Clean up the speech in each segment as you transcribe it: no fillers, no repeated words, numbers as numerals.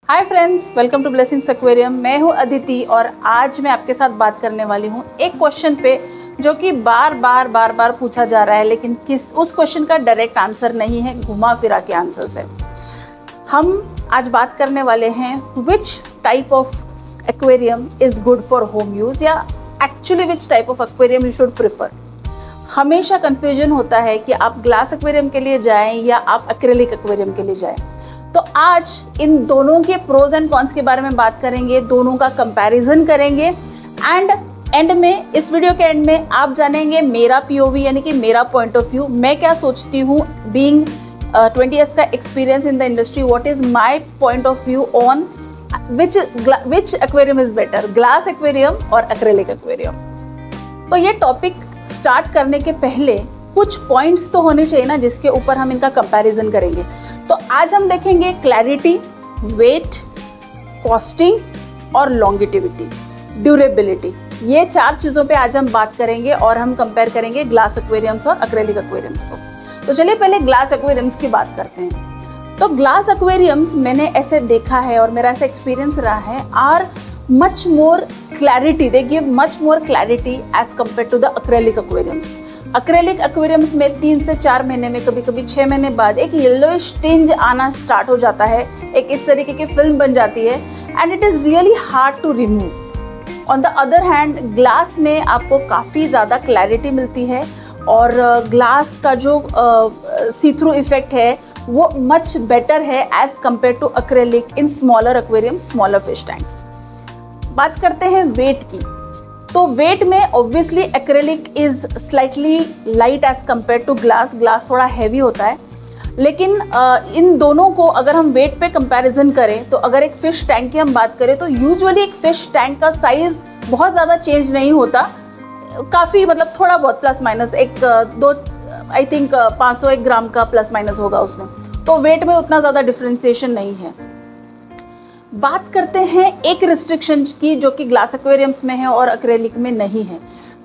Hi friends, welcome to blessings aquarium. मैं हूँ अदिति और आज मैं आपके साथ बात करने वाली हूँ एक क्वेश्चन पे जो कि बार बार पूछा जा रहा है, लेकिन उस क्वेश्चन का डायरेक्ट आंसर नहीं है, घुमा फिरा के आंसर्स है। हम आज बात करने वाले हैं which type of aquarium is good for home use, या actually which type of aquarium you should prefer. हमेशा कन्फ्यूजन होता है कि आप ग्लास एक्वेरियम के लिए जाएं या आप एक्रेलिक एक्वेरियम के लिए जाएं। तो आज इन दोनों के प्रोज एंड कॉन्स के बारे में बात करेंगे, दोनों का कंपैरिजन करेंगे एंड एंड में, इस वीडियो के एंड में आप जानेंगे मेरा पीओवी यानी कि मेरा पॉइंट ऑफ व्यू, मैं क्या सोचती हूँ बीइंग 20 इयर्स का experience in the industry. What is my point of view on which aquarium is better, glass aquarium और एक्रेलिक एक्वेरियम। तो ये टॉपिक स्टार्ट करने के पहले कुछ पॉइंट्स तो होने चाहिए ना जिसके ऊपर हम इनका कंपैरिजन करेंगे। तो आज हम देखेंगे क्लैरिटी, वेट, कॉस्टिंग और लॉन्गिटिविटी, ड्यूरेबिलिटी। ये 4 चीज़ों पे आज हम बात करेंगे और हम कंपेयर करेंगे ग्लास एक्वेरियम्स और एक्रेलिक एक्वेरियम्स को। तो चलिए पहले ग्लास एक्वेरियम्स की बात करते हैं। तो ग्लास एक्वेरियम्स मैंने ऐसे देखा है और मेरा ऐसा एक्सपीरियंस रहा है, are much more clarity, they give much more clarity as compared to the acrylic aquariums. Acrylic aquariums में 3 से 4 महीने में, कभी कभी 6 महीने बाद एक येलोइश टिंज आना स्टार्ट हो जाता है, एक इस तरीके की फिल्म बन जाती है and it is really hard to remove. On the other hand glass में आपको काफ़ी ज़्यादा क्लैरिटी मिलती है और ग्लास का जो सी थ्रू इफेक्ट है वो मच बेटर है as compared to acrylic in smaller aquarium, smaller fish tanks. बात करते हैं वेट की। तो वेट में obviously acrylic is slightly light as compared to glass, glass थोड़ा हैवी होता है। लेकिन इन दोनों को अगर हम वेट पे कंपैरिजन करें तो अगर एक फ़िश टैंक की हम बात करें तो यूजुअली एक फ़िश टैंक का साइज़ बहुत ज़्यादा चेंज नहीं होता, काफ़ी मतलब थोड़ा बहुत प्लस माइनस दो आई थिंक 501 ग्राम का प्लस माइनस होगा उसमें, तो वेट में उतना ज़्यादा डिफ्रेंसिएशन नहीं है। बात करते हैं एक रिस्ट्रिक्शन की जो कि ग्लास एक्वेरियम्स में है और एक्रेलिक में नहीं है।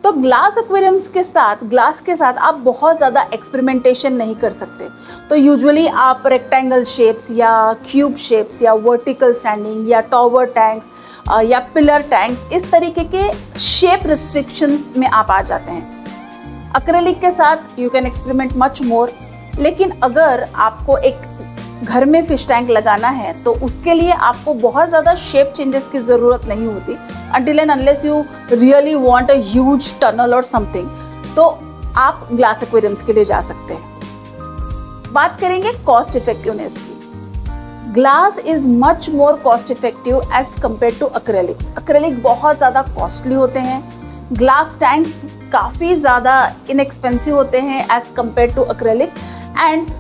तो ग्लास एक्वेरियम्स के साथ, ग्लास के साथ आप बहुत ज़्यादा एक्सपेरिमेंटेशन नहीं कर सकते। तो यूजुअली आप रेक्टेंगल शेप्स या क्यूब शेप्स या वर्टिकल स्टैंडिंग या टॉवर टैंक्स या पिलर टैंक्स, इस तरीके के शेप रिस्ट्रिक्शंस में आप आ जाते हैं। एक्रेलिक के साथ you can experiment much more, लेकिन अगर आपको एक घर में फिश टैंक लगाना है तो उसके लिए आपको बहुत ज़्यादा शेप चेंजेस की ज़रूरत नहीं होती, until and unless you really want a huge tunnel or something, तो आप ग्लास एक्वेरियम्स के लिए जा सकते हैं। बात करेंगे कॉस्ट इफेक्टिवनेस की। Glass is much more cost effective as compared to acrylic. Acrylic बहुत ज़्यादा कॉस्टली होते हैं, ग्लास टैंक्स काफ़ी ज़्यादा इनएक्सपेंसिव होते हैं as compared to acrylics. And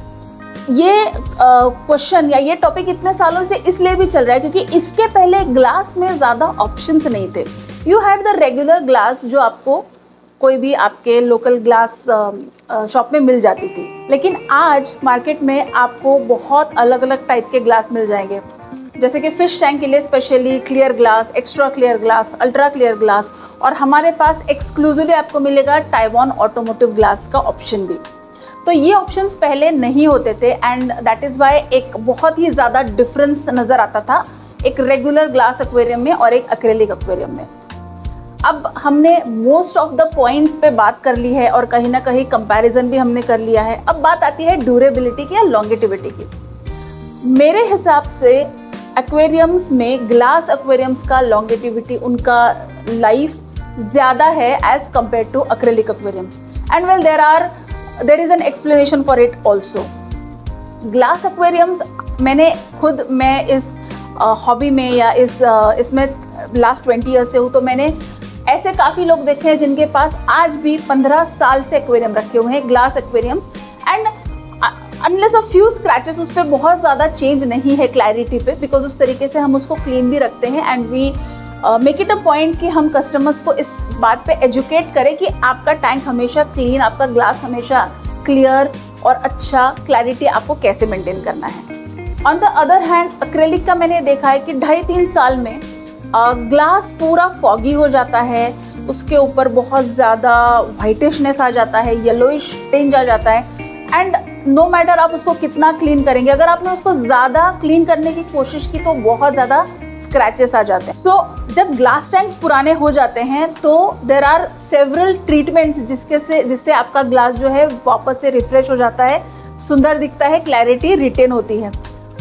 ये क्वेश्चन या ये टॉपिक इतने सालों से इसलिए भी चल रहा है क्योंकि इसके पहले ग्लास में ज़्यादा ऑप्शंस नहीं थे। You had the regular glass जो आपको कोई भी आपके लोकल ग्लास शॉप में मिल जाती थी, लेकिन आज मार्केट में आपको बहुत अलग अलग टाइप के ग्लास मिल जाएंगे, जैसे कि फ़िश टैंक के लिए specially clear glass, extra clear glass, ultra clear glass, और हमारे पास एक्सक्लूसिवली आपको मिलेगा टाइवान ऑटोमोटिव ग्लास का ऑप्शन भी। तो ये ऑप्शंस पहले नहीं होते थे एंड दैट इज़ वाई एक बहुत ही ज़्यादा डिफरेंस नज़र आता था एक रेगुलर ग्लास एक्वेरियम में और एक एक्रेलिक एक्वेरियम में। अब हमने मोस्ट ऑफ द पॉइंट्स पे बात कर ली है और कहीं ना कहीं कंपैरिजन भी हमने कर लिया है। अब बात आती है ड्यूरेबिलिटी की या लॉन्गिटिविटी की। मेरे हिसाब से एक्वेरियम्स में, ग्लास एक्वेरियम्स का लॉन्गिटिविटी, उनका लाइफ ज़्यादा है as compared to acrylic aquariums. And well there is an explanation for it also. Glass aquariums मैं इस हॉबी में या इसमें लास्ट 20 ईयर्स से हूँ, तो मैंने ऐसे काफ़ी लोग देखे हैं जिनके पास आज भी 15 साल से एक्वेरियम रखे हुए हैं, glass aquariums, and unless a few scratches उस पर बहुत ज़्यादा चेंज नहीं है क्लैरिटी पे, बिकॉज उस तरीके से हम उसको क्लीन भी रखते हैं and we make it a point कि हम कस्टमर्स को इस बात पे एजुकेट करें कि आपका टैंक हमेशा क्लीन, आपका ग्लास हमेशा क्लियर और अच्छा क्लैरिटी आपको कैसे मेंटेन करना है। On the other hand acrylic का मैंने देखा है कि 2.5-3 साल में ग्लास पूरा फॉगी हो जाता है, उसके ऊपर बहुत ज़्यादा वाइटिशनेस आ जाता है, येलोइश टिंज आ जाता है एंड नो मैटर आप उसको कितना क्लीन करेंगे, अगर आपने उसको ज़्यादा क्लीन करने की कोशिश की तो बहुत ज़्यादा स्क्रैचेस आ जाते हैं। सो जब ग्लास टैंक्स पुराने हो जाते हैं तो देर आर सेवरल ट्रीटमेंट्स जिससे आपका ग्लास जो है वापस से रिफ्रेश हो जाता है, सुंदर दिखता है, क्लैरिटी रिटेन होती है।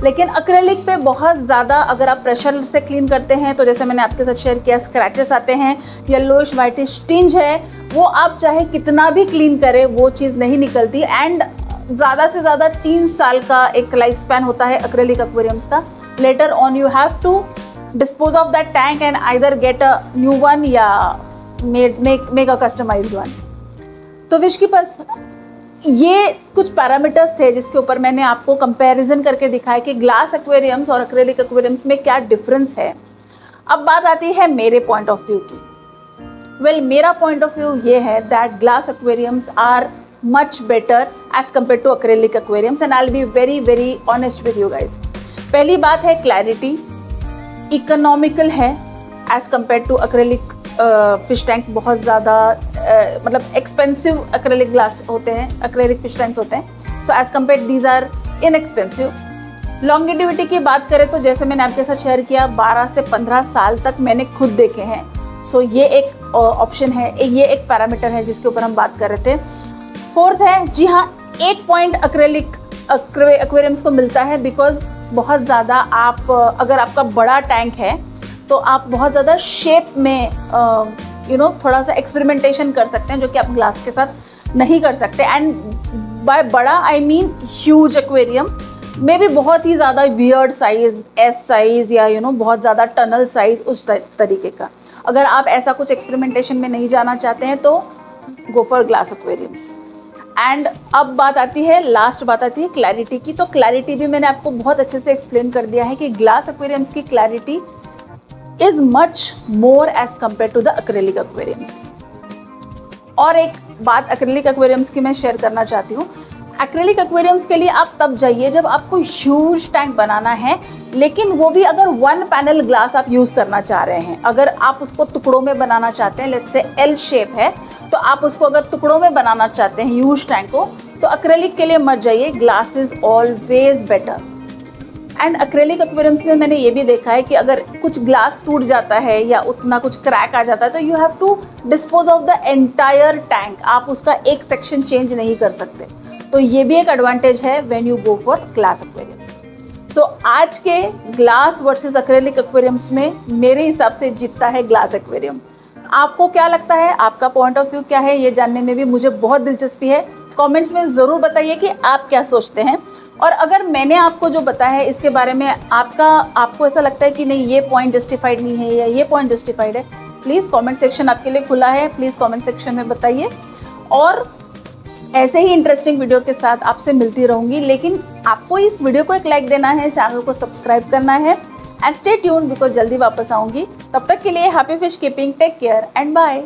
लेकिन एक्रेलिक पे बहुत ज़्यादा अगर आप प्रेशर से क्लीन करते हैं तो जैसे मैंने आपके साथ शेयर किया, स्क्रैचेस आते हैं, येलोइश वाइटिश टिंज है, वो आप चाहे कितना भी क्लीन करें वो चीज़ नहीं निकलती। एंड ज़्यादा से ज़्यादा 3 साल का एक लाइफ स्पैन होता है एक्रेलिक एक्वेरियम्स का। Later on you have to dispose of that tank and either get a new one या make a customized one। तो विश की पास ये कुछ पैरामीटर्स थे जिसके ऊपर मैंने आपको कंपैरिजन करके दिखाया कि ग्लास एक्वेरियम्स और एक्रेलिक एक्वेरियम्स में क्या डिफरेंस है। अब बात आती है मेरे पॉइंट ऑफ व्यू की। वेल मेरा पॉइंट ऑफ व्यू ये है that glass aquariums are much better as compared to acrylic aquariums and I will be very very honest with you guys. पहली बात है क्लैरिटी, इकोनॉमिकल है as compared to acrylic fish tanks. बहुत ज़्यादा मतलब expensive acrylic glass होते हैं, acrylic fish tanks होते हैं। So as compare these are inexpensive. Longevity की बात करें तो जैसे मैंने आपके साथ शेयर किया 12 से 15 साल तक मैंने खुद देखे हैं। सो ये एक ऑप्शन है, ये एक पैरामीटर है जिसके ऊपर हम बात कर रहे थे। फोर्थ है, जी हाँ, एक पॉइंट एक्रेलिक एक्वेरियम्स को मिलता है बिकॉज बहुत ज़्यादा आप अगर आपका बड़ा टैंक है तो आप बहुत ज़्यादा शेप में थोड़ा सा एक्सपेरिमेंटेशन कर सकते हैं जो कि आप ग्लास के साथ नहीं कर सकते। एंड बाय बड़ा आई मीन ह्यूज एक्वेरियम में भी बहुत ही ज़्यादा वियर्ड साइज, एस साइज या बहुत ज़्यादा टनल साइज, उस तरीके का। अगर आप ऐसा कुछ एक्सपेरिमेंटेशन में नहीं जाना चाहते हैं तो गो फॉर ग्लास एक्वेरियम्स। एंड अब बात आती है, लास्ट बात आती है क्लैरिटी की। तो क्लैरिटी भी मैंने आपको बहुत अच्छे से एक्सप्लेन कर दिया है कि ग्लास एक्वेरियम्स की clarity is much more as compared to the acrylic aquariums. और एक बात एक्रेलिक एक्वेरियम्स की मैं शेयर करना चाहती हूँ। एक्रेलिक एक्वेरियम्स के लिए आप तब जाइए जब आपको ह्यूज टैंक बनाना है, लेकिन वो भी अगर 1 पैनल ग्लास आप यूज़ करना चाह रहे हैं। अगर आप उसको टुकड़ों में बनाना चाहते हैं, लेट्स से एल शेप है, तो आप उसको अगर टुकड़ों में बनाना चाहते हैं ह्यूज टैंक को, तो एक्रेलिक के लिए मत जाइए, glass is always better. And acrylic aquariums में मैंने ये भी देखा है कि अगर कुछ ग्लास टूट जाता है या उतना कुछ क्रैक आ जाता है तो you have to dispose of the entire tank. आप उसका एक सेक्शन चेंज नहीं कर सकते। तो ये भी एक एडवांटेज है when you go for glass aquariums. So आज के ग्लास वर्सेस एक्रेलिक एक्वेरियम्स में मेरे हिसाब से जीतता है ग्लास एक्वेरियम। आपको क्या लगता है, आपका पॉइंट ऑफ व्यू क्या है, ये जानने में भी मुझे बहुत दिलचस्पी है। कमेंट्स में ज़रूर बताइए कि आप क्या सोचते हैं। और अगर मैंने आपको जो बताया है इसके बारे में आपको ऐसा लगता है कि नहीं ये पॉइंट जस्टिफाइड नहीं है या ये पॉइंट जस्टिफाइड है, प्लीज़ कमेंट सेक्शन आपके लिए खुला है, प्लीज़ कमेंट सेक्शन में बताइए। और ऐसे ही इंटरेस्टिंग वीडियो के साथ आपसे मिलती रहूँगी, लेकिन आपको इस वीडियो को एक लाइक देना है, चैनल को सब्सक्राइब करना है एंड स्टे ट्यून्ड बिकॉज जल्दी वापस आऊँगी। तब तक के लिए happy fish keeping, take care and bye.